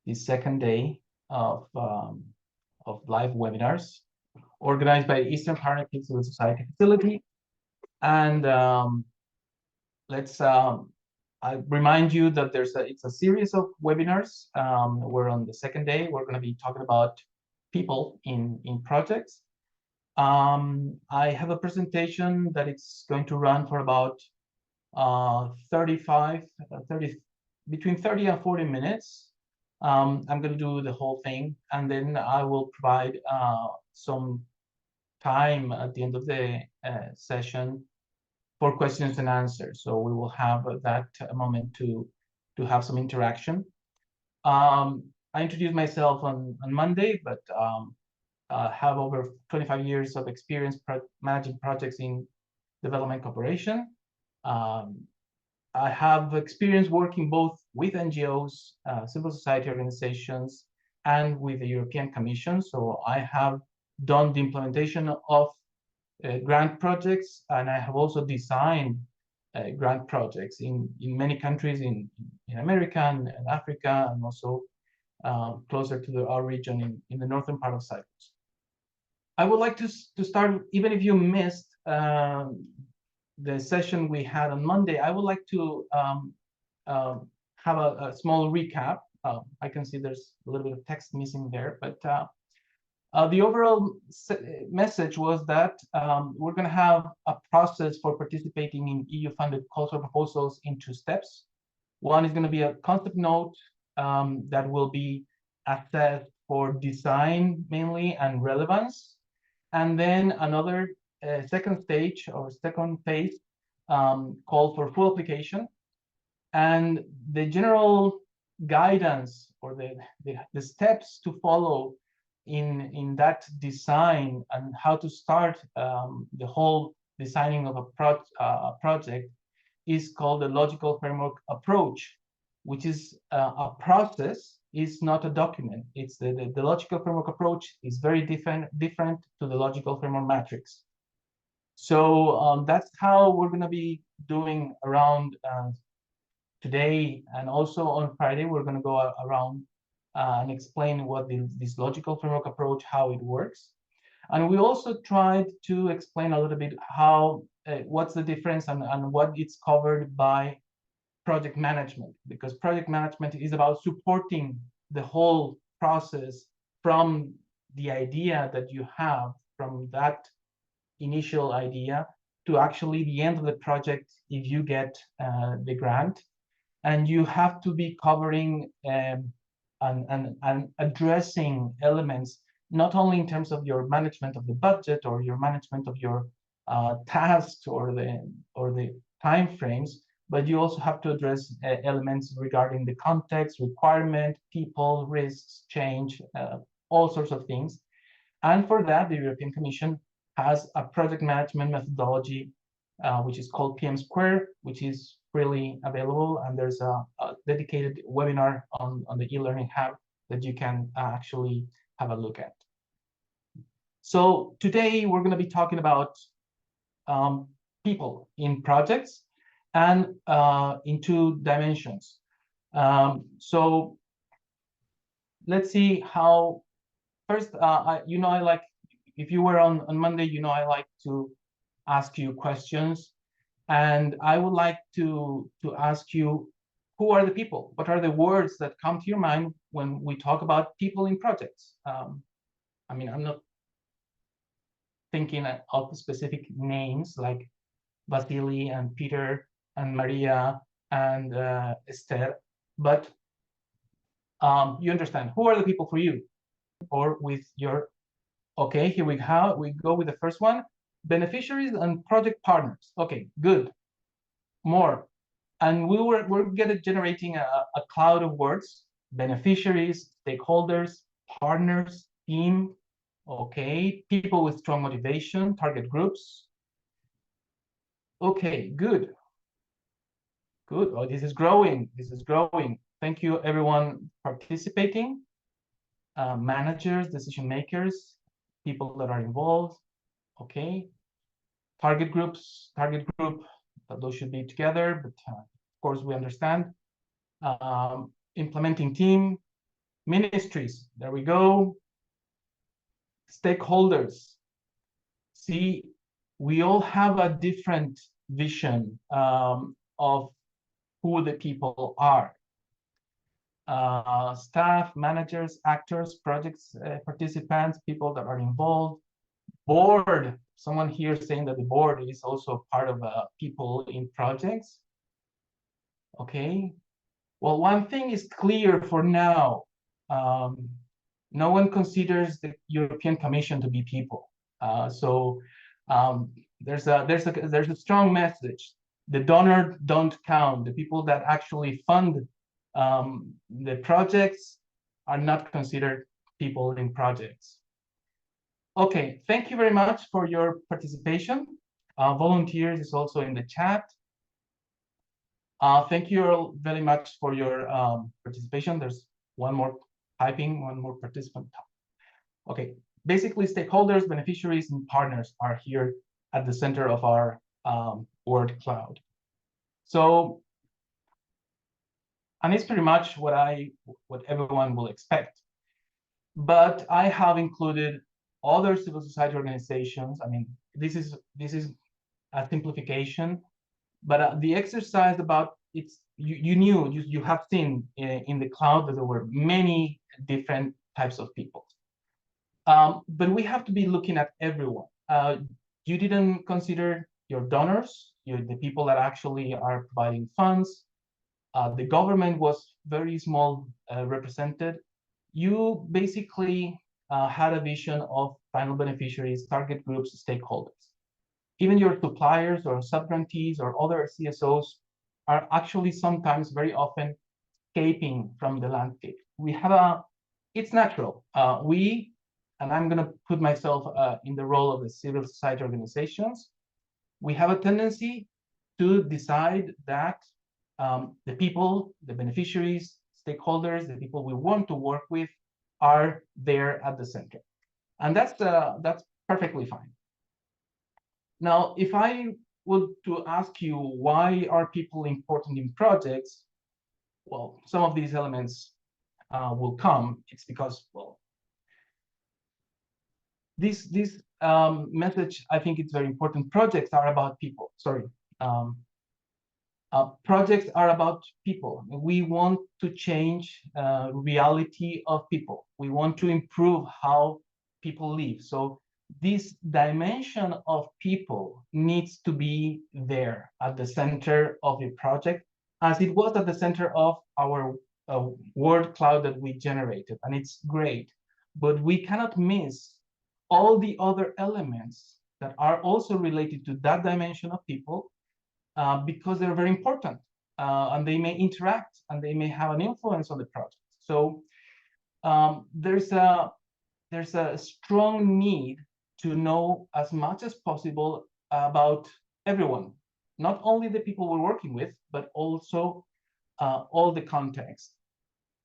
the second day of live webinars organized by Eastern Partnership Civil Society Facility. And let's I remind you that it's a series of webinars. We're on the second day. We're going to be talking about people in projects. I have a presentation that it's going to run for about 30, between 30 and 40 minutes. I'm going to do the whole thing, and then I will provide some time at the end of the session for questions and answers. So we will have that moment to have some interaction. I introduced myself on Monday, but have over 25 years of experience managing projects in development cooperation. I have experience working both with NGOs, civil society organizations, and with the European Commission. So I have done the implementation of grant projects, and I have also designed grant projects in many countries in America and Africa, and also closer to our region in the northern part of Cyprus. I would like to start, even if you missed the session we had on Monday, I would like to have a small recap. I can see there's a little bit of text missing there, but the overall message was that we're going to have a process for participating in EU-funded calls for proposals in 2 steps. One is going to be a concept note that will be assessed for design mainly and relevance. And then another second stage or second phase called for full application. And the general guidance or the steps to follow in that design and how to start the whole designing of a project is called the logical framework approach, which is a process, is not a document. It's the logical framework approach is very different to the logical framework matrix. So that's how we're going to be doing around today, and also on Friday we're going to go around and explain what this logical framework approach, how it works. And we also tried to explain a little bit how what's the difference and what it's covered by project management, because project management is about supporting the whole process from the idea that you have, from that initial idea to actually the end of the project if you get the grant. And you have to be covering and addressing elements, not only in terms of your management of the budget or your management of your tasks or the time frames, but you also have to address elements regarding the context, requirement, people, risks, change, all sorts of things. And for that, the European Commission has a project management methodology, which is called PM Square, which is freely available. And there's a dedicated webinar on the e-learning hub that you can actually have a look at. So today we're going to be talking about people in projects and in 2 dimensions. So let's see how, first, I like, if you were on Monday, I like to ask you questions. And I would like to ask you, who are the people? What are the words that come to your mind when we talk about people in projects? I mean, I'm not thinking of specific names like Vasily and Peter and Maria and Esther, but you understand, who are the people for you or with your, okay, here we go with the first one, beneficiaries and project partners. Okay, good, more. And we're generating a cloud of words: beneficiaries, stakeholders, partners, team, okay, people with strong motivation, target groups. Okay, good. Oh, this is growing. Thank you, everyone participating. Managers, decision makers, people that are involved. Okay. Target group, those should be together, but of course we understand. Implementing team, Ministries, there we go. Stakeholders. See, we all have a different vision of who the people are. Staff, managers, actors, projects participants, people that are involved. Board, someone here saying that the board is also part of people in projects. Okay, well, one thing is clear for now. No one considers the European Commission to be people. So there's a strong message. The donor don't count. The people that actually fund the projects are not considered people in projects. Okay, thank you very much for your participation. Volunteers is also in the chat. Thank you all very much for your participation. There's one more typing, one more participant. Okay, basically stakeholders, beneficiaries, and partners are here at the center of our word cloud. So, and it's pretty much what everyone will expect. But I have included other civil society organizations. I mean, this is a simplification, but the exercise about it's you have seen in the cloud that there were many different types of people. But we have to be looking at everyone. You didn't consider your donors, the people that actually are providing funds. The government was very small represented. You basically had a vision of final beneficiaries, target groups, stakeholders. Even your suppliers or subgrantees or other CSOs are actually sometimes very often escaping from the landscape. We have it's natural. And I'm going to put myself in the role of the civil society organizations. We have a tendency to decide that the people, the beneficiaries, stakeholders, the people we want to work with are there at the center. And that's perfectly fine. Now, if I were to ask you why are people important in projects, well, some of these elements will come. It's because, well, this message, I think it's very important. Projects are about people. Sorry. Projects are about people. We want to change reality of people. We want to improve how people live. So this dimension of people needs to be there at the center of a project, as it was at the center of our word cloud that we generated. And it's great, but we cannot miss all the other elements that are also related to that dimension of people, because they're very important, and they may interact and they may have an influence on the project. So there's a strong need to know as much as possible about everyone, not only the people we're working with, but also all the context.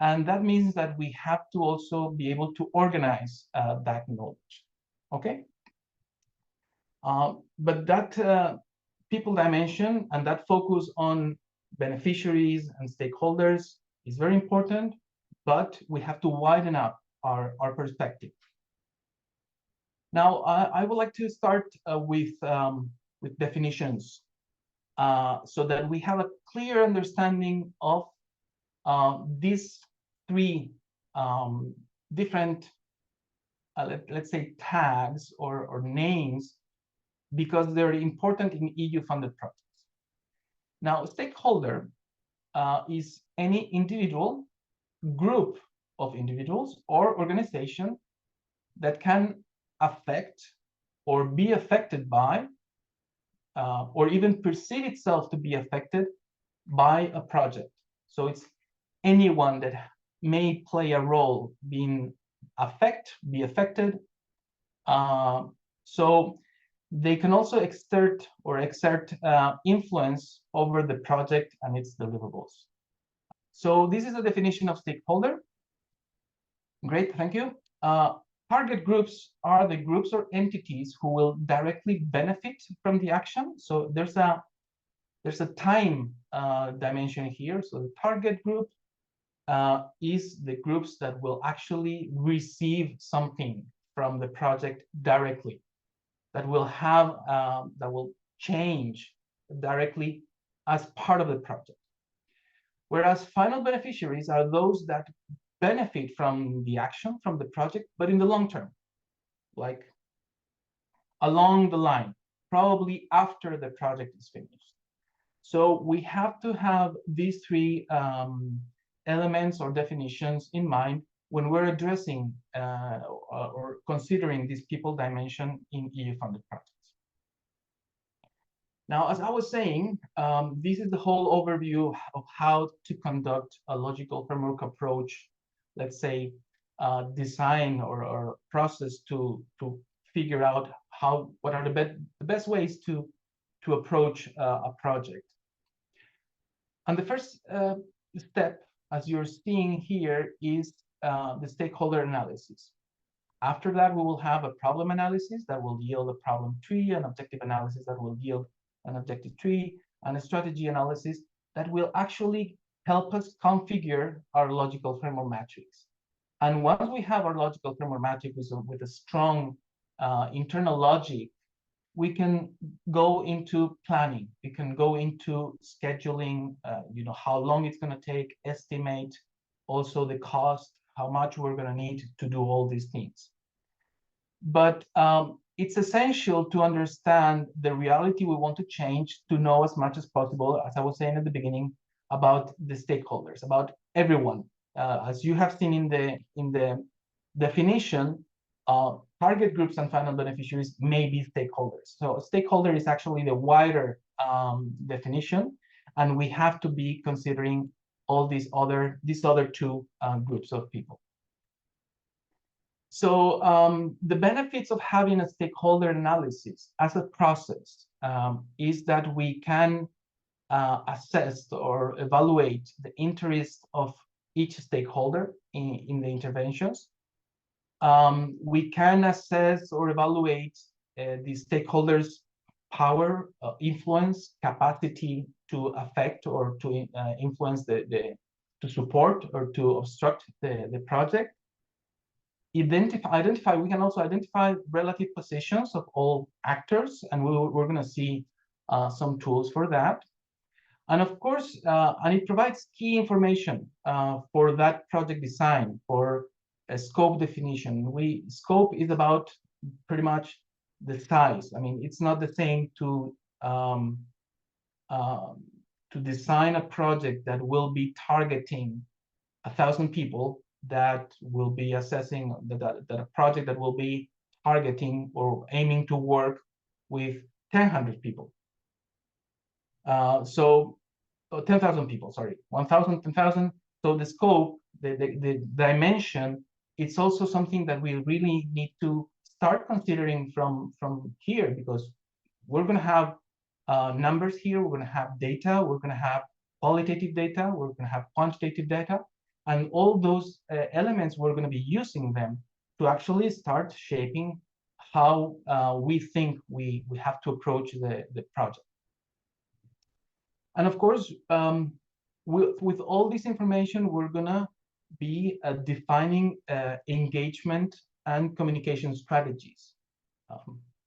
And that means that we have to also be able to organize that knowledge. Okay. But that people dimension and that focus on beneficiaries and stakeholders is very important, but we have to widen up our perspective. Now, I would like to start with definitions, so that we have a clear understanding of these three different, let's say, tags or names, because they're important in EU-funded projects. Now, stakeholder is any individual, group of individuals, or organization that can affect or be affected by, or even perceive itself to be affected by a project. So it's anyone that may play a role, be affected. So they can also exert influence over the project and its deliverables. So this is a definition of stakeholder. Great, thank you. Target groups are the groups or entities who will directly benefit from the action. So there's a time dimension here. So the target group is the groups that will actually receive something from the project directly, that will change directly as part of the project. Whereas final beneficiaries are those that benefit from the action, from the project, but in the long term, like along the line, probably after the project is finished. So we have to have these three elements or definitions in mind when we're addressing or considering this people dimension in EU-funded projects. Now, as I was saying, this is the whole overview of how to conduct a logical framework approach, let's say, design or process to figure out what are the best ways to approach a project. And the first step, as you're seeing here, is the stakeholder analysis. After that, we will have a problem analysis that will yield a problem tree, an objective analysis that will yield an objective tree, and a strategy analysis that will actually help us configure our logical framework matrix. And once we have our logical framework matrix with a strong internal logic, we can go into planning. We can go into scheduling, how long it's going to take, estimate also the cost, how much we're going to need to do all these things. But it's essential to understand the reality we want to change, to know as much as possible, as I was saying at the beginning, about the stakeholders, about everyone. As you have seen in the definition, target groups and final beneficiaries may be stakeholders. So a stakeholder is actually the wider definition, and we have to be considering all these other two groups of people. So the benefits of having a stakeholder analysis as a process is that we can assess or evaluate the interest of each stakeholder in the interventions. We can assess or evaluate the stakeholders' power, influence, capacity to affect or to influence to support or to obstruct the project. We can also identify relative positions of all actors, and we're going to see some tools for that. And of course, and it provides key information for that project design, for a scope definition. Scope is about pretty much the size. I mean, it's not the same to design a project that will be targeting 1,000 people, that will be assessing that a project that will be targeting or aiming to work with 1,000 people. So 10,000 people, sorry, 1,000, 10,000. So the scope, the dimension, it's also something that we really need to start considering from here, because we're going to have numbers here, we're going to have data, we're going to have qualitative data, we're going to have quantitative data, and all those elements, we're going to be using them to actually start shaping how we think we have to approach the project. And of course, with all this information, we're going to be defining engagement and communication strategies.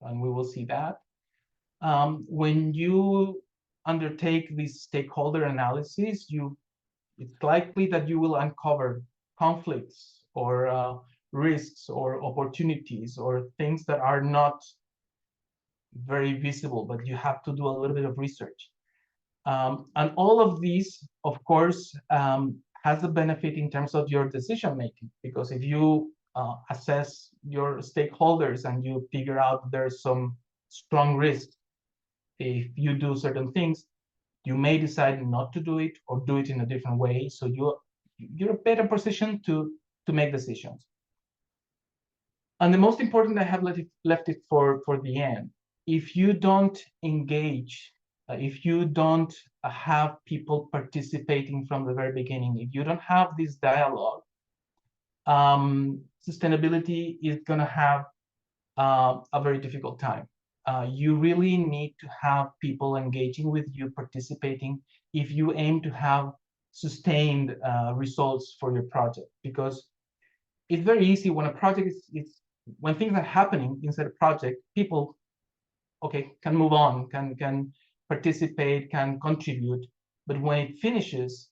And we will see that. When you undertake this stakeholder analysis, it's likely that you will uncover conflicts or risks or opportunities or things that are not very visible, but you have to do a little bit of research. And all of these, of course, has a benefit in terms of your decision making, because if you assess your stakeholders and you figure out there's some strong risk if you do certain things, you may decide not to do it or do it in a different way. So you're a better position to make decisions. And the most important, I have left it for the end. If you don't engage, if you don't have people participating from the very beginning, if you don't have this dialogue, sustainability is going to have a very difficult time. You really need to have people engaging with you, participating, if you aim to have sustained results for your project, because it's very easy when a project is when things are happening inside a project, people can move on, can participate, can contribute. But when it finishes,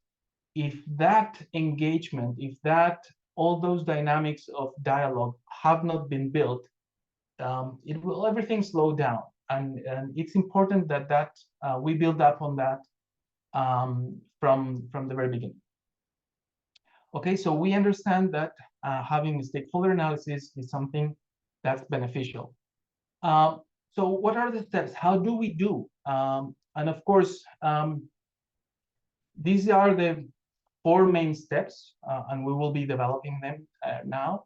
if that engagement, if that all those dynamics of dialogue have not been built, it will everything slow down. And it's important that we build up on that from the very beginning. Okay, so we understand that having a stakeholder analysis is something that's beneficial. So what are the steps? How do we do? And of course, these are the 4 main steps, and we will be developing them now.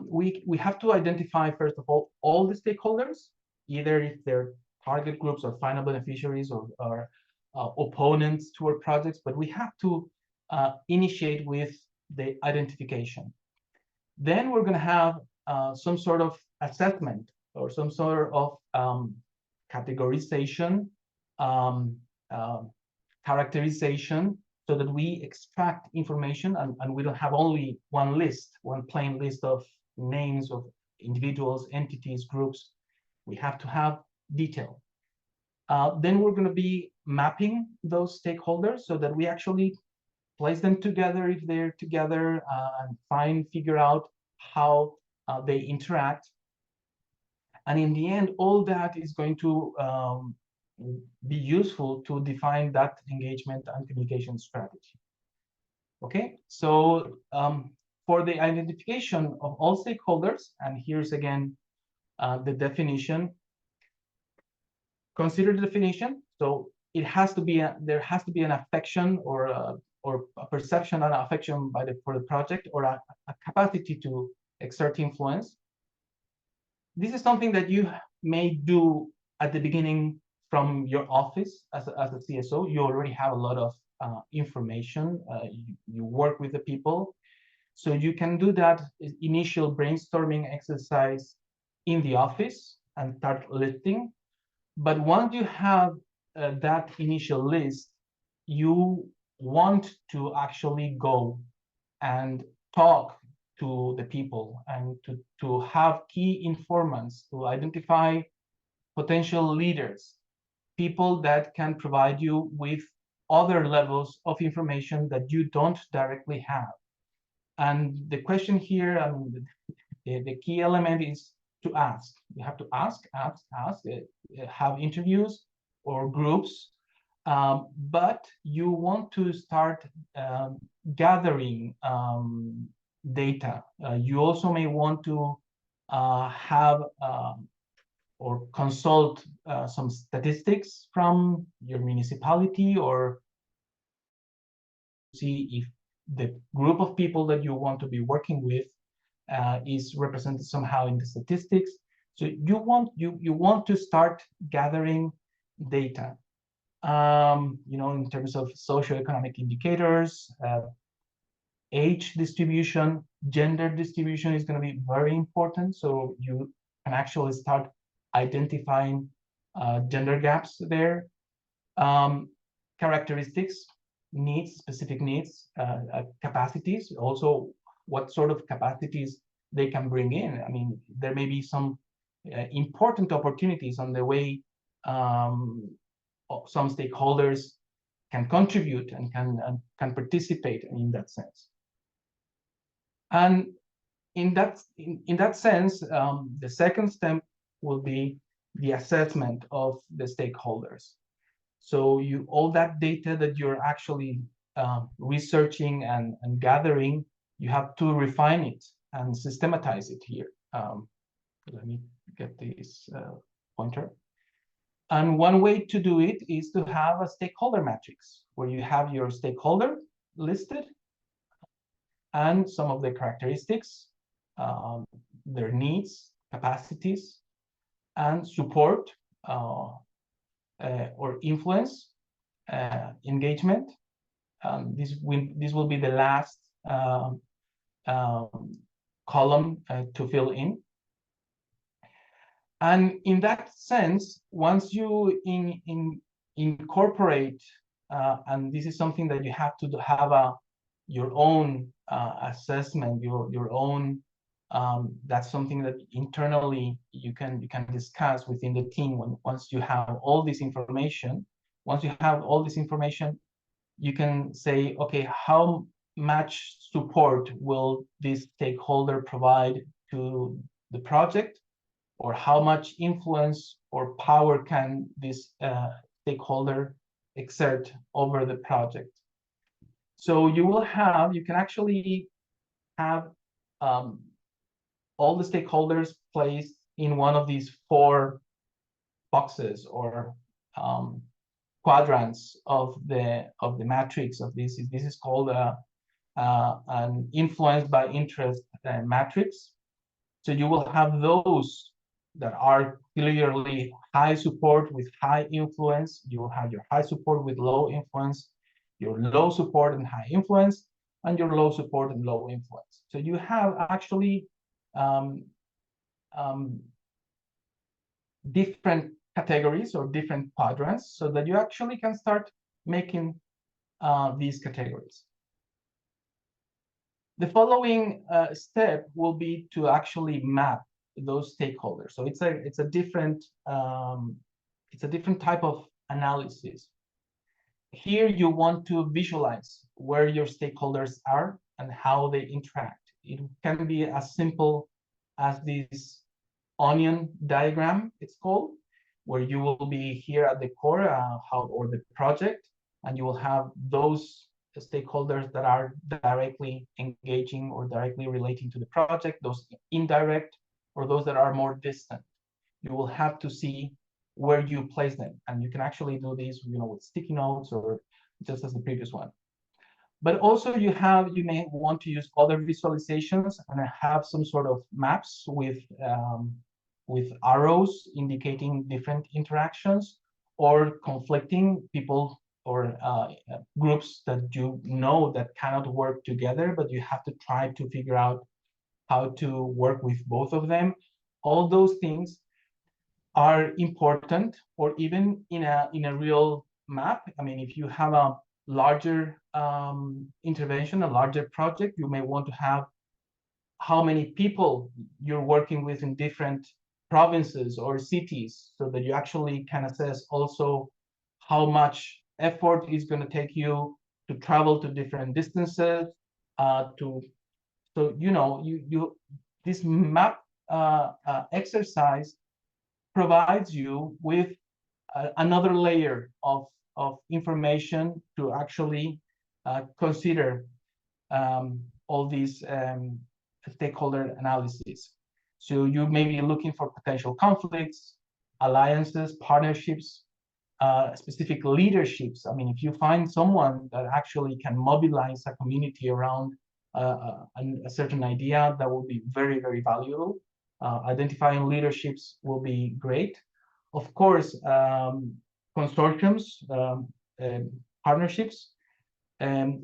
We have to identify, first of all the stakeholders, either if they're target groups or final beneficiaries or opponents to our projects, but we have to initiate with the identification. Then we're going to have some sort of assessment or some sort of categorization, characterization, so that we extract information and we don't have only one plain list of names of individuals, entities, groups. We have to have detail. Then we're going to be mapping those stakeholders so that we actually place them together if they're together, and figure out how they interact. And in the end, all that is going to be useful to define that engagement and communication strategy. Okay, so for the identification of all stakeholders, and here's again the definition. Consider the definition. So it has to be there has to be an affection or a perception and affection for the project, or a capacity to exert influence. This is something that you may do at the beginning from your office as a CSO. You already have a lot of information. You work with the people, so you can do that initial brainstorming exercise in the office and start listing. But once you have that initial list, you want to actually go and talk to the people and to have key informants, to identify potential leaders, people that can provide you with other levels of information that you don't directly have. And the question here, the key element is to ask. You have to ask, have interviews or groups, but you want to start gathering data. You also may want to have or consult some statistics from your municipality, or see if the group of people that you want to be working with is represented somehow in the statistics. So you want to start gathering data, in terms of socioeconomic indicators, age distribution, gender distribution is going to be very important. So you can actually start identifying gender gaps there. Characteristics, needs, specific needs, capacities, also what sort of capacities they can bring in. I mean, there may be some important opportunities on the way some stakeholders can contribute and can participate in that sense. And in that sense, the second step will be the assessment of the stakeholders. So all that data that you're actually researching and gathering, you have to refine it and systematize it here. Let me get this pointer. And one way to do it is to have a stakeholder matrix where you have your stakeholder listed and some of the characteristics, their needs, capacities, and support or influence, engagement. This will be the last column to fill in. And in that sense, once you incorporate and this is something that you have to have your own assessment, your own. That's something that internally you can discuss within the team. Once you have all this information, you can say, okay, how much support will this stakeholder provide to the project, or how much influence or power can this stakeholder exert over the project. So you can actually have all the stakeholders placed in one of these 4 boxes or quadrants of the matrix of this. This is called an influence by interest matrix. So you will have those that are clearly high support with high influence. You will have your high support with low influence, your low support and high influence, and your low support and low influence. So you have actually um, um, different categories or different quadrants, so that you actually can start making these categories. The following step will be to actually map those stakeholders. So it's a different type of analysis. Here you want to visualize where your stakeholders are and how they interact. It can be as simple as this onion diagram, it's called, where you will be here at the core or the project, and you will have those stakeholders that are directly engaging or directly relating to the project, those indirect, or those that are more distant. You will have to see where you place them, and you can actually do this, with sticky notes or just as the previous one. But also you may want to use other visualizations and have some sort of maps with arrows indicating different interactions, or conflicting people or groups that that cannot work together, but you have to try to figure out how to work with both of them. All those things are important, or even in a real map. I mean, if you have a larger intervention, a larger project, you may want to have how many people you're working with in different provinces or cities, so that you actually can assess also how much effort is going to take you to travel to different distances. This map exercise provides you with another layer of information to actually consider all these stakeholder analysis. So you may be looking for potential conflicts, alliances, partnerships, specific leaderships. I mean, if you find someone that actually can mobilize a community around a certain idea, that will be very, very valuable. Identifying leaderships will be great. Of course, consortiums, partnerships,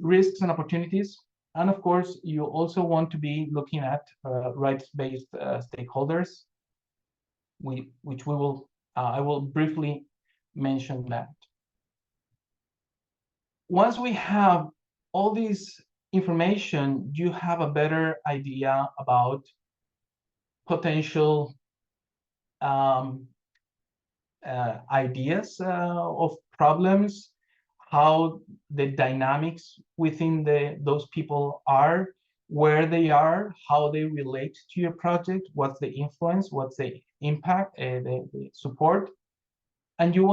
risks and opportunities. And of course, you also want to be looking at rights-based stakeholders, which I will briefly mention that. Once we have all this information, you have a better idea about potential ideas of problems, how the dynamics within those people are, where they are, how they relate to your project, what's the influence, what's the impact, the support. And you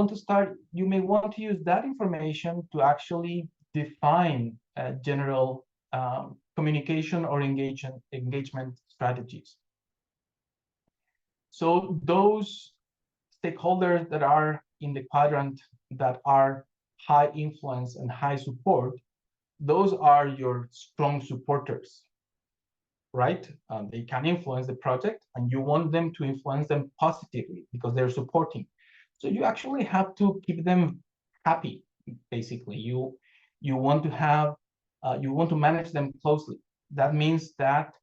may want to use that information to actually define general communication or engagement strategies. So those stakeholders that are in the quadrant that are high influence and high support, those are your strong supporters, right? They can influence the project, and you want them to influence them positively because they're supporting. So you actually have to keep them happy, basically. You want to manage them closely. That means that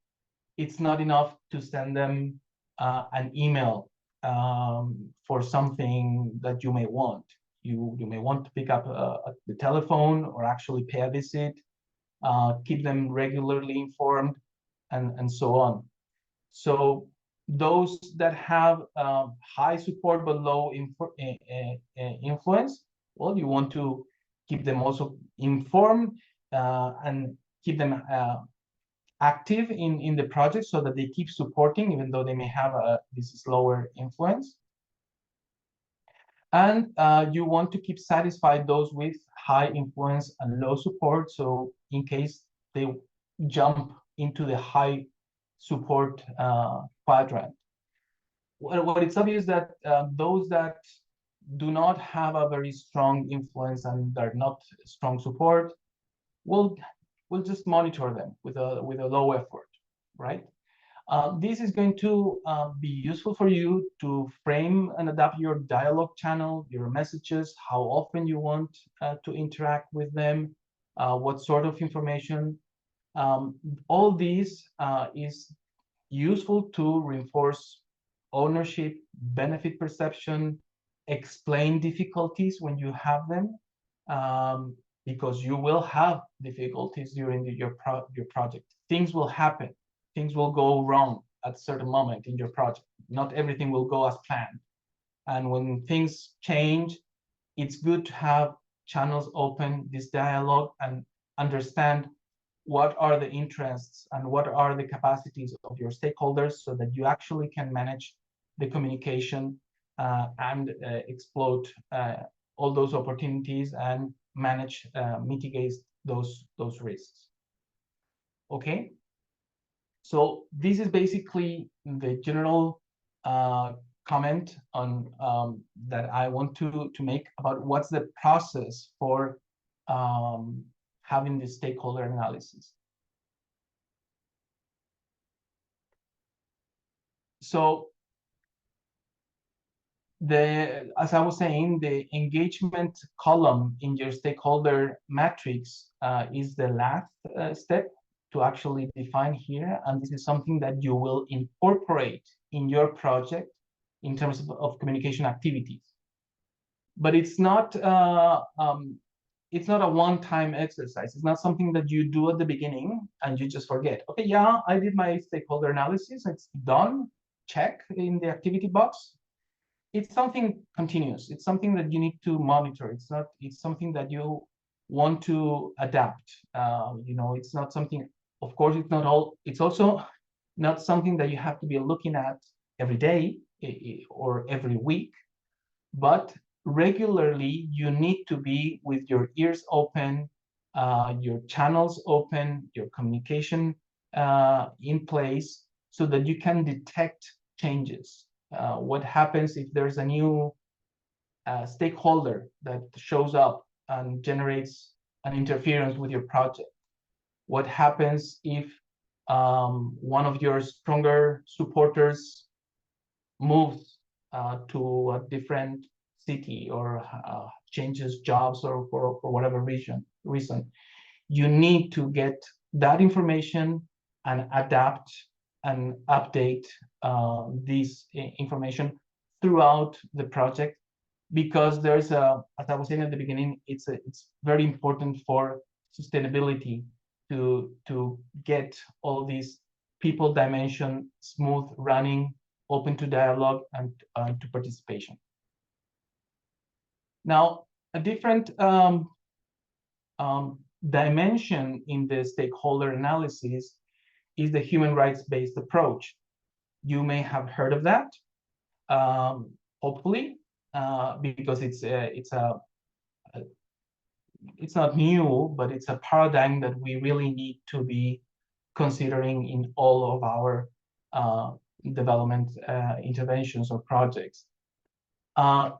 it's not enough to send them an email for something that you may want. you may want to pick up the telephone or actually pay a visit, keep them regularly informed, and so on. So those that have high support but low influence, well, you want to keep them also informed and keep them active in the project so that they keep supporting, even though they may have this slower influence. And you want to keep satisfied those with high influence and low support. So in case they jump into the high support quadrant. What it's obvious that those that do not have a very strong influence and are not strong support, we'll just monitor them with a low effort, right? This is going to be useful for you to frame and adapt your dialogue channel, your messages, how often you want to interact with them, what sort of information. All these is useful to reinforce ownership, benefit perception, explain difficulties when you have them, because you will have difficulties during your project. Things will happen. Things will go wrong at a certain moment in your project. Not everything will go as planned. And when things change, it's good to have channels open, this dialogue, and understand what are the interests and what are the capacities of your stakeholders so that you actually can manage the communication and exploit all those opportunities and manage, mitigate those risks. Okay, so this is basically the general comment on that I want to make about what's the process for having this stakeholder analysis. So as I was saying, the engagement column in your stakeholder matrix is the last step to actually define here. And this is something that you will incorporate in your project in terms of communication activities. But it's not a one-time exercise. It's not something that you do at the beginning and you just forget. Okay, yeah, I did my stakeholder analysis. It's done. Check in the activity box. It's something continuous. It's something that you need to monitor. It's something that you want to adapt. It's not something, of course, it's also not something that you have to be looking at every day or every week, but regularly you need to be with your ears open, your channels open, your communication in place so that you can detect changes. What happens if there's a new stakeholder that shows up and generates an interference with your project? What happens if one of your stronger supporters moves to a different city or changes jobs or for whatever reason? You need to get that information and adapt and update this information throughout the project, because there's as I was saying at the beginning, it's very important for sustainability to get all these people dimension smooth running, open to dialogue and to participation. Now, a different dimension in the stakeholder analysis is the human rights-based approach. You may have heard of that, hopefully, because it's not new, but it's a paradigm that we really need to be considering in all of our development interventions or projects.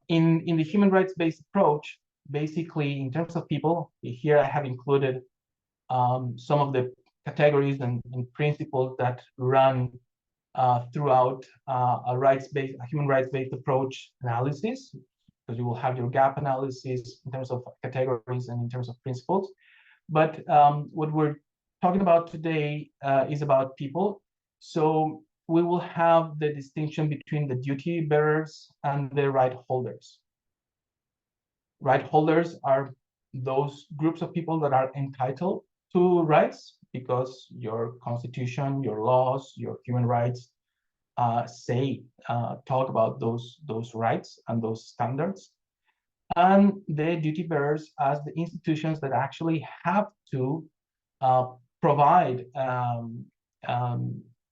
In the human rights-based approach, basically, in terms of people, here I have included some of the categories and principles that run throughout a human rights-based approach analysis, because you will have your gap analysis in terms of categories and in terms of principles. But what we're talking about today is about people. So we will have the distinction between the duty bearers and the right holders. Right holders are those groups of people that are entitled to rights because your constitution, your laws, your human rights talk about those rights and those standards. And the duty bearers as the institutions that actually have to uh, provide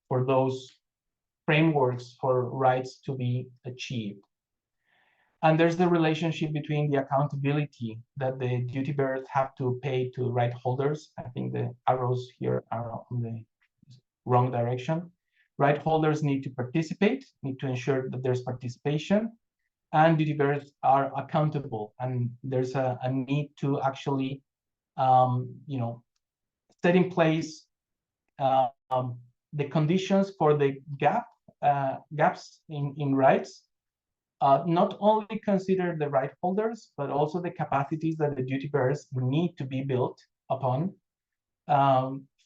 for those frameworks for rights to be achieved. And there's the relationship between the accountability that the duty bearers have to pay to right holders. I think the arrows here are on the wrong direction. Right holders need to participate, need to ensure that there's participation, and duty bearers are accountable. And there's a need to actually, set in place the conditions for the gaps in rights. Not only consider the right holders, but also the capacities that the duty bearers need to be built upon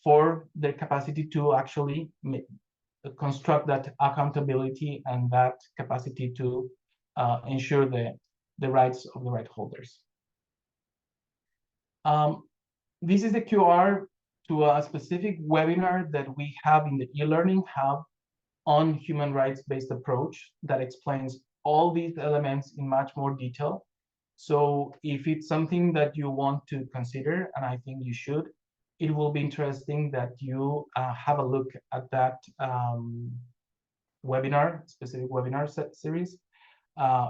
for their capacity to actually construct that accountability and that capacity to ensure the rights of the right holders. This is the QR to a specific webinar that we have in the e-learning hub on human rights-based approach that explains all these elements in much more detail. So if it's something that you want to consider, and I think you should, it will be interesting that you have a look at that specific webinar series.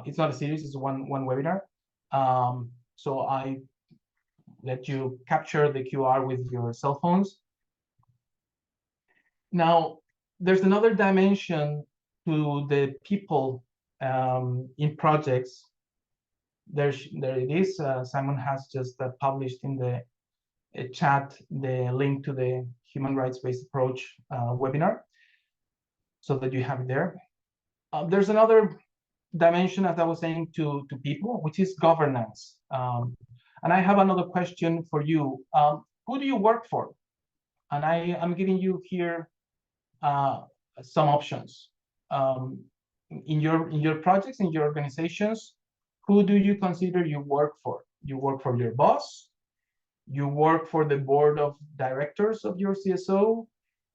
It's not a series, it's one webinar. So I let you capture the QR with your cell phones. Now, there's another dimension to the people in projects. There it is. Simon has just published in the chat the link to the human rights-based approach webinar, so that you have it there. There's another dimension, as I was saying, to people, which is governance. And I have another question for you. Who do you work for? And I'm giving you here some options. In your projects, in your organizations, who do you consider you work for? You work for your boss, you work for the board of directors of your CSO,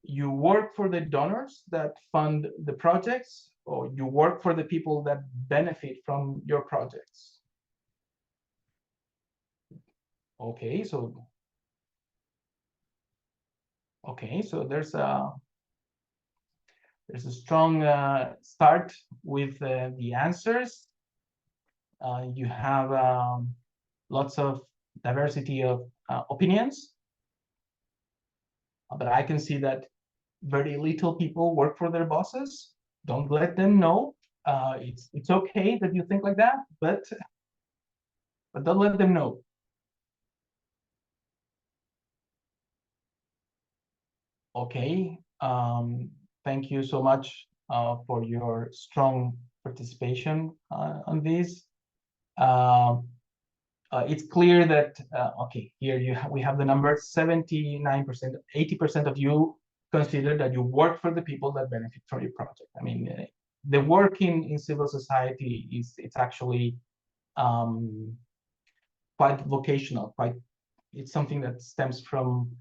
you work for the donors that fund the projects, or you work for the people that benefit from your projects. Okay, so there's a strong start with the answers. You have lots of diversity of opinions, but I can see that very little people work for their bosses. Don't let them know. It's okay that you think like that, but don't let them know. Okay, thank you so much for your strong participation on this. It's clear that, okay, here we have the number 79%, 80% of you consider that you work for the people that benefit from your project. I mean, the work in civil society it's actually quite vocational, it's something that stems from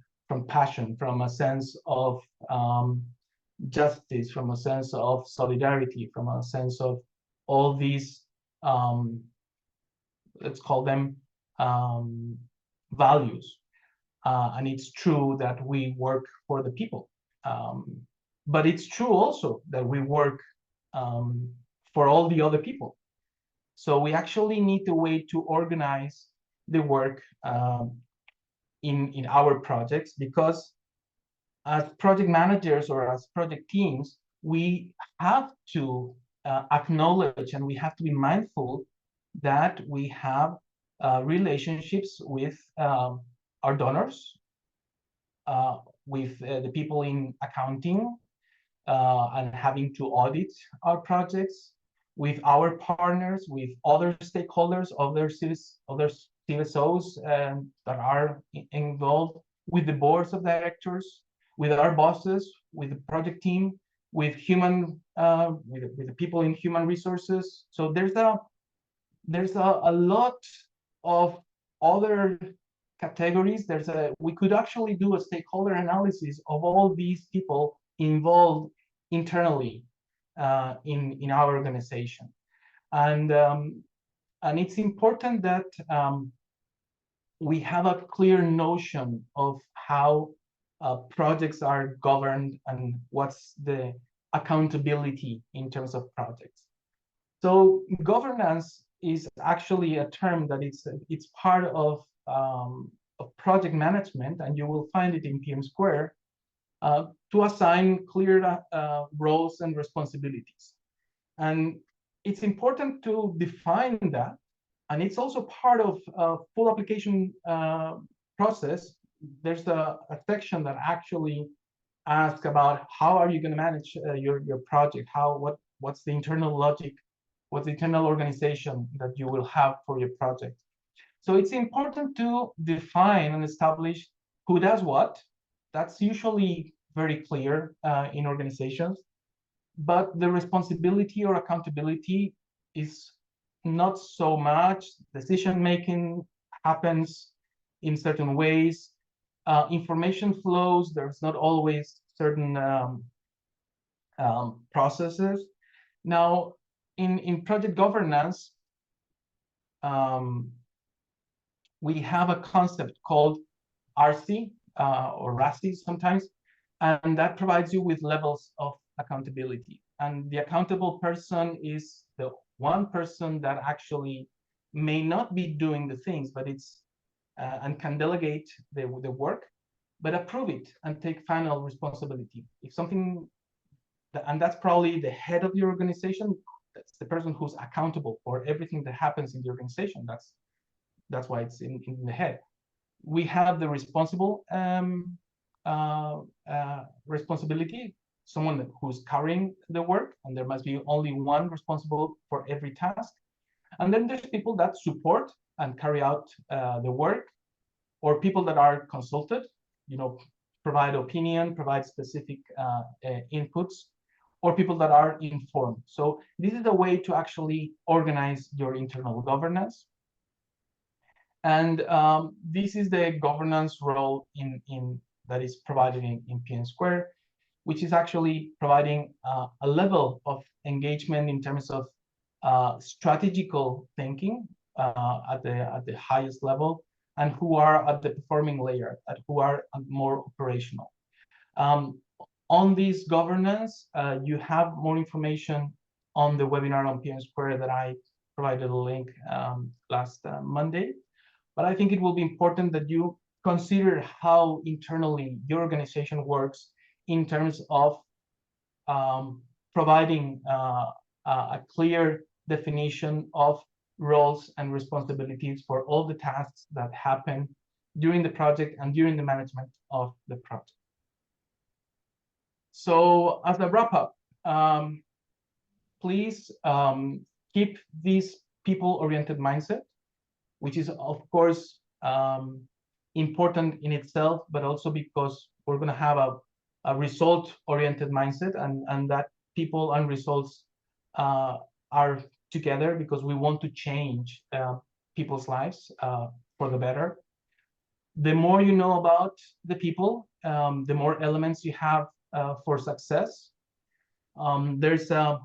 passion, from a sense of justice, from a sense of solidarity, from a sense of all these let's call them values. And it's true that we work for the people. But it's true also that we work for all the other people. So we actually need a way to organize the work in our projects, because as project managers or as project teams, we have to acknowledge and we have to be mindful that we have relationships with our donors, with the people in accounting, and having to audit our projects, with our partners, with other stakeholders, other CSOs that are involved, with the boards of directors, with our bosses, with the project team, with with the people in human resources. So there's a lot of other categories. We could actually do a stakeholder analysis of all these people involved internally in our organization, and it's important that we have a clear notion of how projects are governed and what's the accountability in terms of projects. So governance is actually a term that it's part of project management, and you will find it in PM Square, to assign clear roles and responsibilities. And it's important to define that, and it's also part of full application process. There's a section that actually asks about how are you going to manage your project, what's the internal logic, what's the internal organization that you will have for your project. So it's important to define and establish who does what. That's usually very clear in organizations, but the responsibility or accountability is not so much. Decision making happens in certain ways. Information flows. There's not always certain processes. Now, in project governance, we have a concept called RC or RACI sometimes, and that provides you with levels of accountability. And the accountable person is the one person that actually may not be doing the things, but it's and can delegate the work, but approve it and take final responsibility. If something, and that's probably the head of the organization, that's the person who's accountable for everything that happens in the organization. That's why it's in the head. We have the responsible responsibility, someone who's carrying the work, and there must be only one responsible for every task. And then there's people that support and carry out the work, or people that are consulted, provide opinion, provide specific inputs, or people that are informed. So this is a way to actually organize your internal governance. And this is the governance role that is provided in PM Square, which is actually providing a level of engagement in terms of strategical thinking at the highest level, and who are at the performing layer, who are more operational. On this governance, you have more information on the webinar on PM Square that I provided a link last Monday. But I think it will be important that you consider how internally your organization works in terms of providing a clear definition of roles and responsibilities for all the tasks that happen during the project and during the management of the project. So as a wrap-up, please keep this people-oriented mindset, which is, of course, important in itself, but also because we're going to have a result-oriented mindset, and that people and results are together because we want to change people's lives for the better. The more you know about the people, the more elements you have for success. There's a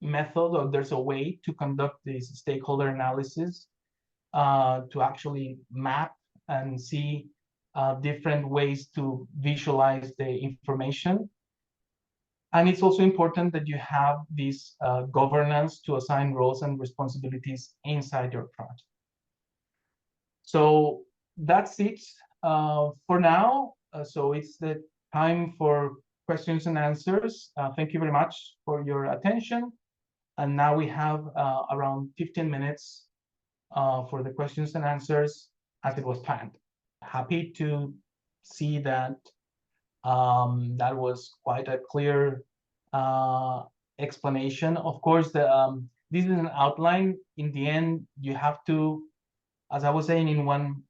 method, or there's a way to conduct this stakeholder analysis to actually map and see different ways to visualize the information. And it's also important that you have this governance to assign roles and responsibilities inside your project. So that's it for now. So it's the time for questions and answers. Thank you very much for your attention. And now we have around 15 minutes for the questions and answers as it was planned. Happy to see that that was quite a clear explanation. Of course, this is an outline. In the end, you have to, as I was saying in one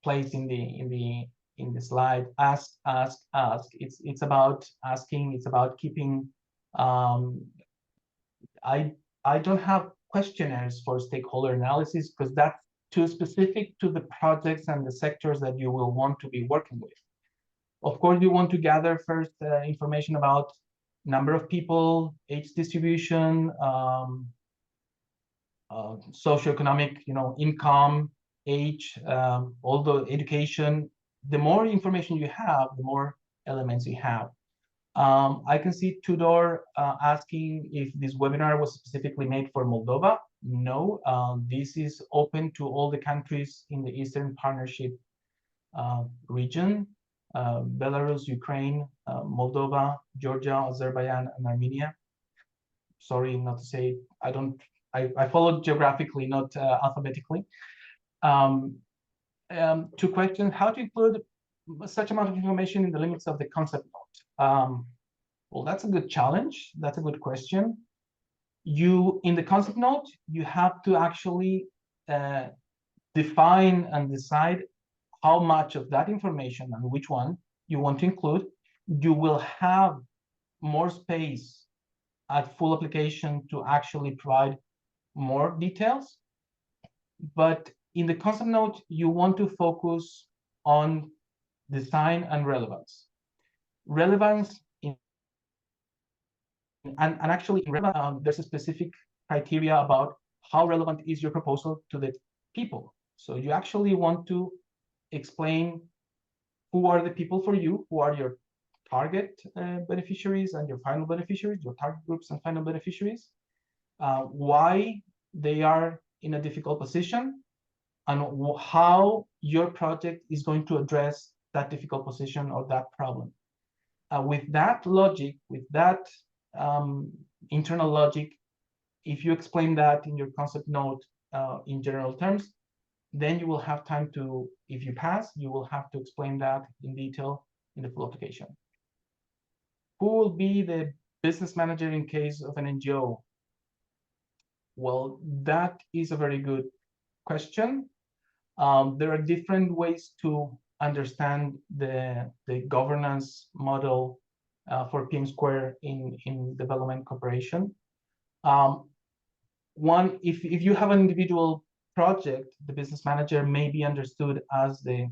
place in the slide, ask. It's about asking. It's about keeping. I don't have questionnaires for stakeholder analysis, because that's too specific to the projects and the sectors that you will want to be working with. Of course, you want to gather first information about number of people, age distribution, socioeconomic, income, age, all the education. The more information you have, the more elements you have. I can see Tudor asking if this webinar was specifically made for Moldova. No, this is open to all the countries in the Eastern Partnership region. Belarus, Ukraine, Moldova, Georgia, Azerbaijan, and Armenia. Sorry, not to say, I followed geographically, not alphabetically. Two questions: how to include such amount of information in the limits of the concept note? Well, that's a good challenge. That's a good question. In the concept note, you have to actually define and decide how much of that information and which one you want to include. You will have more space at full application to actually provide more details. But in the concept note, you want to focus on design and relevance. Relevance, and actually in relevance, there's a specific criteria about how relevant is your proposal to the people. So you actually want to explain who are the people for you, who are your target beneficiaries and your final beneficiaries, your target groups and final beneficiaries, why they are in a difficult position, and how your project is going to address that difficult position or that problem. With that logic, with that internal logic, if you explain that in your concept note in general terms, then you will have time to, if you pass, you will have to explain that in detail in the full application. Who will be the business manager in case of an NGO? Well, that is a very good question. There are different ways to understand the governance model for PM Square in development cooperation. One, if you have an individual project, the business manager may be understood as the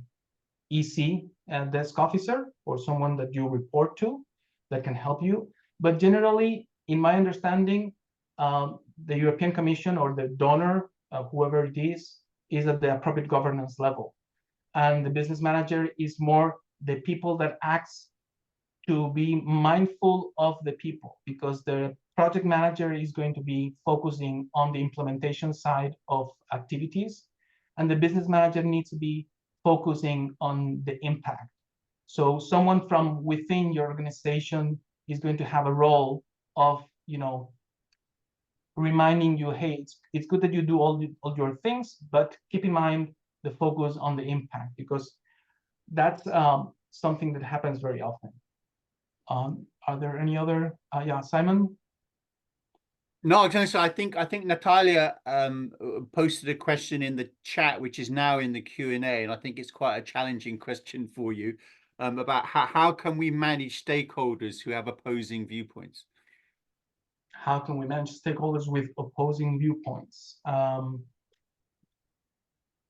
EC desk officer, or someone that you report to that can help you. But generally, in my understanding, the European Commission or the donor, whoever it is at the appropriate governance level. And the business manager is more the people that acts to be mindful of the people, because the project manager is going to be focusing on the implementation side of activities, and the business manager needs to be focusing on the impact. So someone from within your organization is going to have a role of, reminding you, hey, it's good that you do all your things, but keep in mind the focus on the impact, because that's something that happens very often. Are there any other? Yeah, Simon. No, I think Natalia posted a question in the chat, which is now in the Q&A, and I think it's quite a challenging question for you, about how can we manage stakeholders who have opposing viewpoints? How can we manage stakeholders with opposing viewpoints?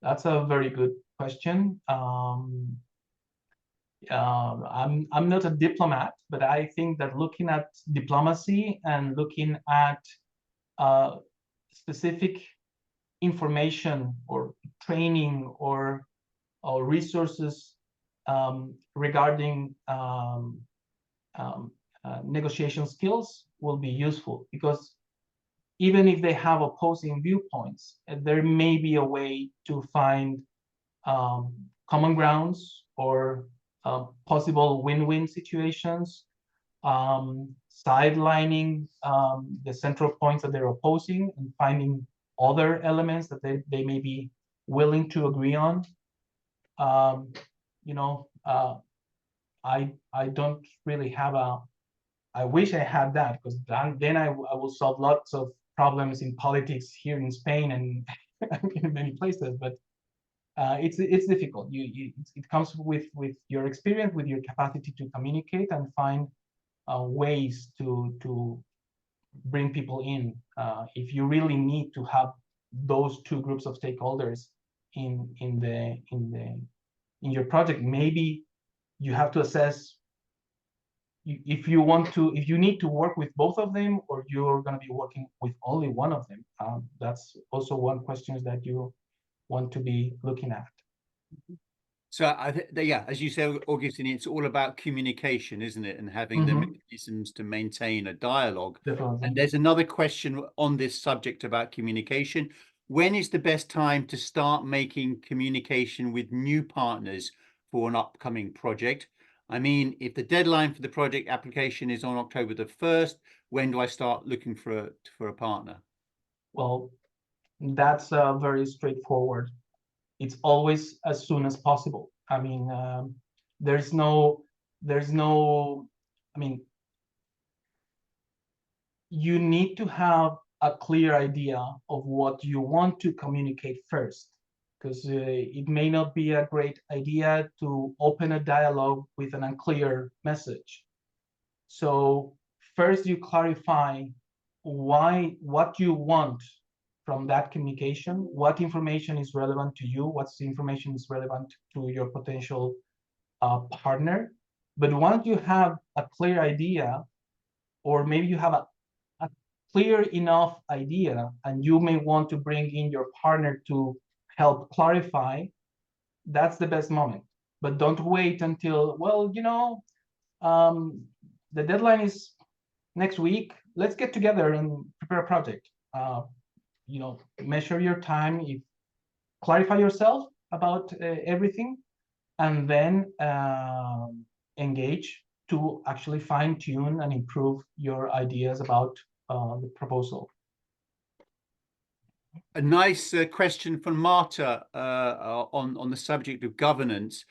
That's a very good question. I'm not a diplomat, but I think that looking at diplomacy and looking at specific information or training or resources regarding negotiation skills will be useful, because even if they have opposing viewpoints, there may be a way to find common grounds or possible win-win situations, sidelining the central points that they're opposing and finding other elements that they may be willing to agree on. I don't really have I wish I had that, because then I will solve lots of problems in politics here in Spain and in many places, but it's difficult. It comes with your experience, with your capacity to communicate and find ways to bring people in. If you really need to have those two groups of stakeholders in your project, maybe you have to assess if you need to work with both of them, or you're going to be working with only one of them. That's also one question that you want to be looking at. So yeah, as you say, Augustine, it's all about communication, isn't it? And having the mechanisms to maintain a dialogue. Definitely. And there's another question on this subject about communication. When is the best time to start making communication with new partners for an upcoming project? I mean, if the deadline for the project application is on October the 1st, when do I start looking for a partner? Well, that's very straightforward. It's always as soon as possible. I mean, there's no, I mean, you need to have a clear idea of what you want to communicate first, because it may not be a great idea to open a dialogue with an unclear message. So first you clarify what you want from that communication, what information is relevant to you, what information is relevant to your potential partner. But once you have a clear idea, or maybe you have a clear enough idea, and you may want to bring in your partner to help clarify, that's the best moment. But don't wait until, well, the deadline is next week. Let's get together and prepare a project. Measure your time, clarify yourself about everything, and then engage to actually fine tune and improve your ideas about the proposal. A nice question from Marta on the subject of governance.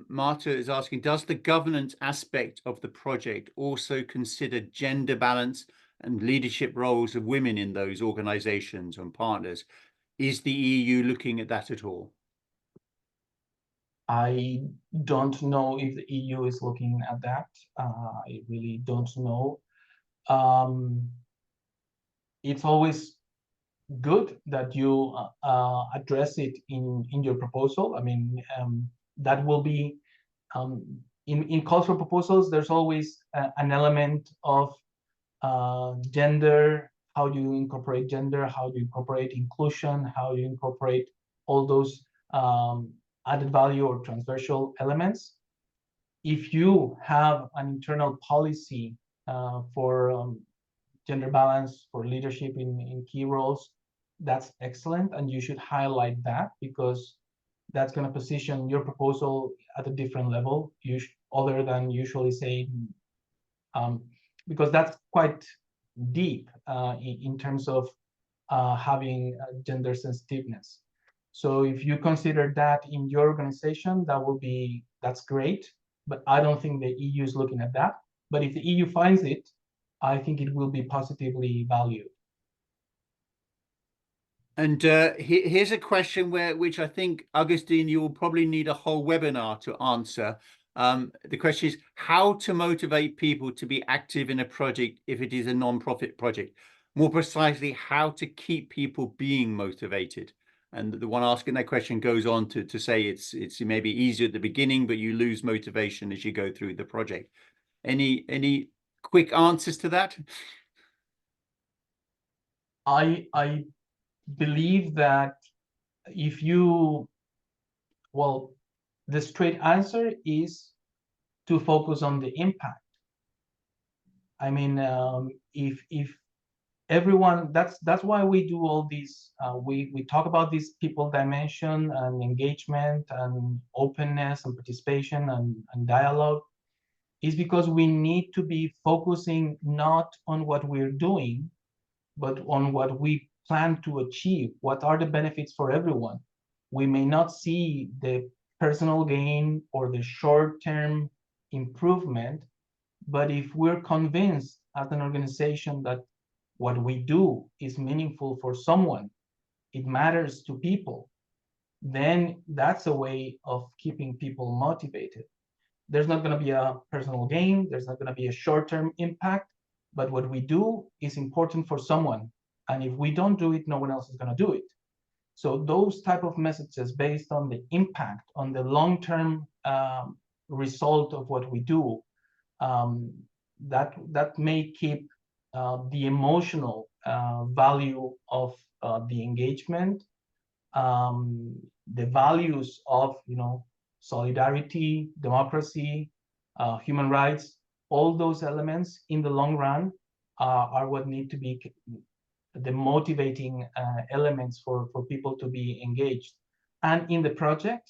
Marta is asking, does the governance aspect of the project also consider gender balance and leadership roles of women in those organizations and partners? Is the EU looking at that at all? I don't know if the EU is looking at that. I really don't know. It's always good that you address it in your proposal. I mean, that will be in cultural proposals. There's always an element of gender, how you incorporate gender, how you incorporate inclusion, how you incorporate all those added value or transversal elements. If you have an internal policy for gender balance, for leadership in key roles, that's excellent, and you should highlight that, because that's going to position your proposal at a different level, other than usually saying, because that's quite deep in terms of having gender sensitiveness. So if you consider that in your organization, that's great. But I don't think the EU is looking at that. But if the EU finds it, I think it will be positively valued. And here's a question which I think, Augustine, you will probably need a whole webinar to answer. The question is how to motivate people to be active in a project if it is a non-profit project. More precisely, how to keep people being motivated. And the one asking that question goes on to say it's maybe easier at the beginning, but you lose motivation as you go through the project. Any quick answers to that? I believe that the straight answer is to focus on the impact. I mean, if everyone, that's why we do all these, we talk about this people dimension and engagement and openness and participation and dialogue, is because we need to be focusing not on what we're doing, but on what we plan to achieve. What are the benefits for everyone? We may not see the personal gain or the short-term improvement, but if we're convinced as an organization that what we do is meaningful for someone, it matters to people, then that's a way of keeping people motivated. There's not going to be a personal gain, there's not going to be a short-term impact, but what we do is important for someone. And if we don't do it, no one else is going to do it. So those type of messages based on the impact, on the long-term result of what we do, that may keep the emotional value of the engagement, the values of solidarity, democracy, human rights, all those elements in the long run are what need to be the motivating elements for people to be engaged. And in the project,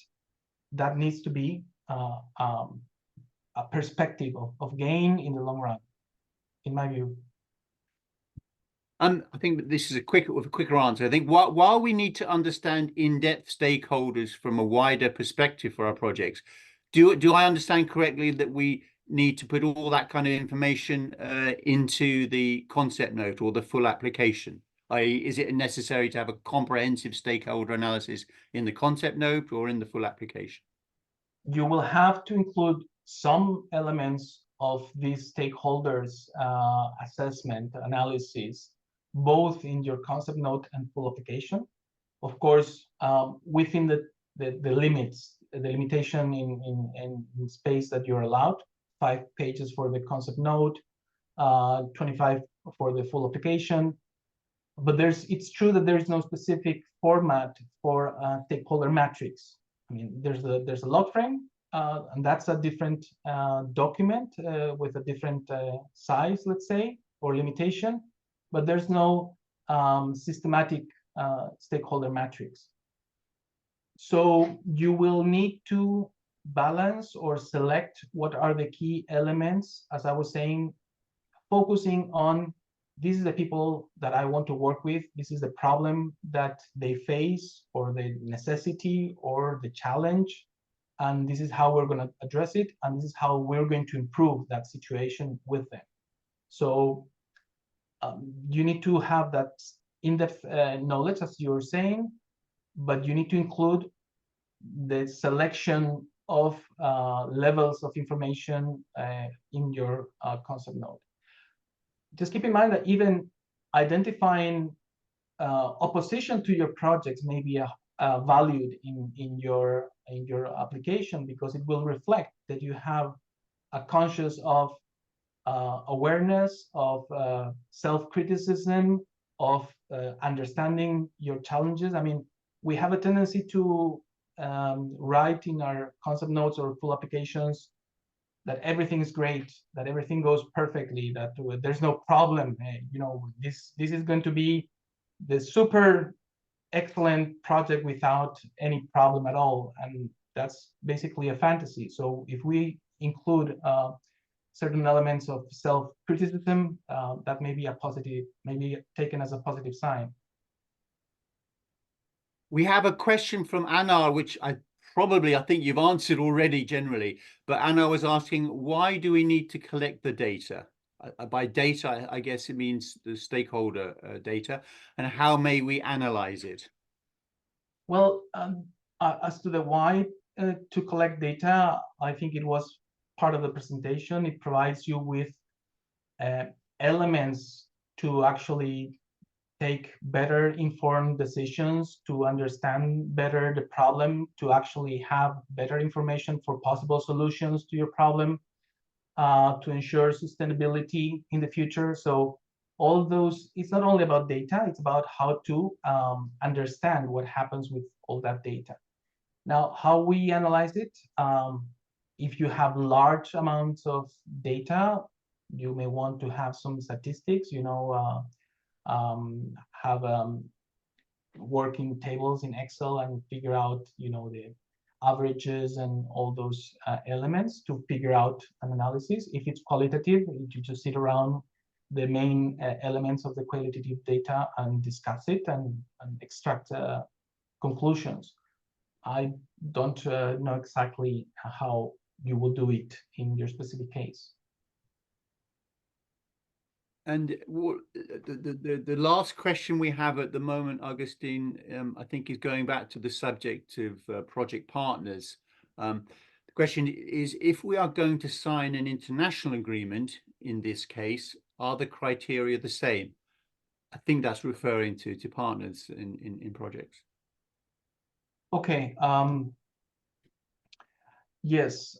that needs to be a perspective of gain in the long run, in my view. I think this is a quicker answer. I think while we need to understand in-depth stakeholders from a wider perspective for our projects, do I understand correctly that we need to put all that kind of information into the concept note or the full application? Is it necessary to have a comprehensive stakeholder analysis in the concept note or in the full application? You will have to include some elements of these stakeholders assessment analysis, both in your concept note and full application. Of course, within the limits, the limitation in space that you're allowed, 5 pages for the concept note, 25 for the full application. But it's true that there's no specific format for stakeholder matrix. I mean, there's a log frame, and that's a different document with a different size, let's say, or limitation. But there's no systematic stakeholder matrix. So you will need to balance or select what are the key elements, as I was saying, focusing on this is the people that I want to work with. This is the problem that they face, or the necessity or the challenge. And this is how we're going to address it. And this is how we're going to improve that situation with them. So you need to have that in-depth knowledge, as you were saying, but you need to include the selection of levels of information in your concept note. Just keep in mind that even identifying opposition to your projects may be valued in your application, because it will reflect that you have a conscious of awareness of self-criticism, of understanding your challenges. I mean, we have a tendency to write in our concept notes or full applications that everything is great, that everything goes perfectly, that there's no problem. This is going to be the super excellent project without any problem at all, and that's basically a fantasy. So if we include certain elements of self-criticism, that may be a positive, maybe taken as a positive sign. We have a question from Anna, which I think you've answered already generally, but Anna was asking, why do we need to collect the data? By data, I guess it means the stakeholder data, and how may we analyze it? Well, as to the why to collect data, I think it was part of the presentation. It provides you with elements to actually take better informed decisions, to understand better the problem, to actually have better information for possible solutions to your problem, to ensure sustainability in the future. So all those, it's not only about data, it's about how to understand what happens with all that data. Now, how we analyze it, if you have large amounts of data, you may want to have some statistics, have working tables in Excel and figure out, the averages and all those elements to figure out an analysis. If it's qualitative, you just sit around the main elements of the qualitative data and discuss it and extract conclusions. I don't know exactly how you will do it in your specific case. And the last question we have at the moment, Augustine, I think is going back to the subject of project partners. The question is, if we are going to sign an international agreement, in this case, Are the criteria the same? I think that's referring to partners in projects. Okay. Yes.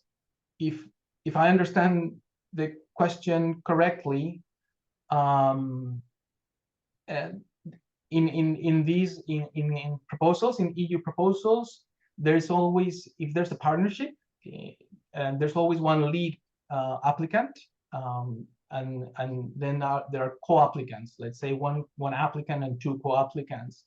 If I understand the question correctly, in these proposals, in EU proposals, there's always, if there's a partnership, there's always one lead applicant, and then there are co-applicants. Let's say one applicant and two co-applicants.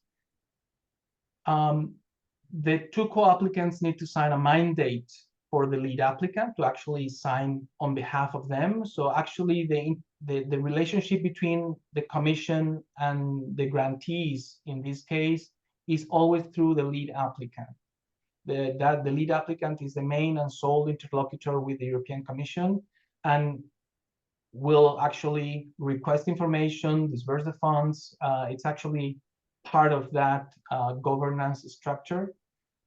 The two co-applicants need to sign a mandate for the lead applicant to actually sign on behalf of them. So actually the relationship between the commission and the grantees in this case is always through the lead applicant. The lead applicant is the main and sole interlocutor with the European Commission, and will actually request information, disperse the funds. It's actually part of that governance structure.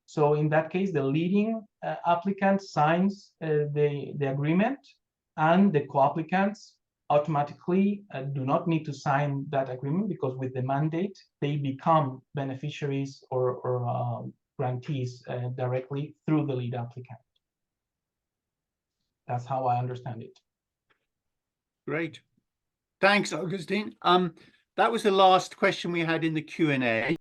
So in that case, the leading applicant signs the agreement, and the co-applicants automatically do not need to sign that agreement, because with the mandate, they become beneficiaries or grantees directly through the lead applicant. That's how I understand it. Great. Thanks, Augustine. That was the last question we had in the Q&A.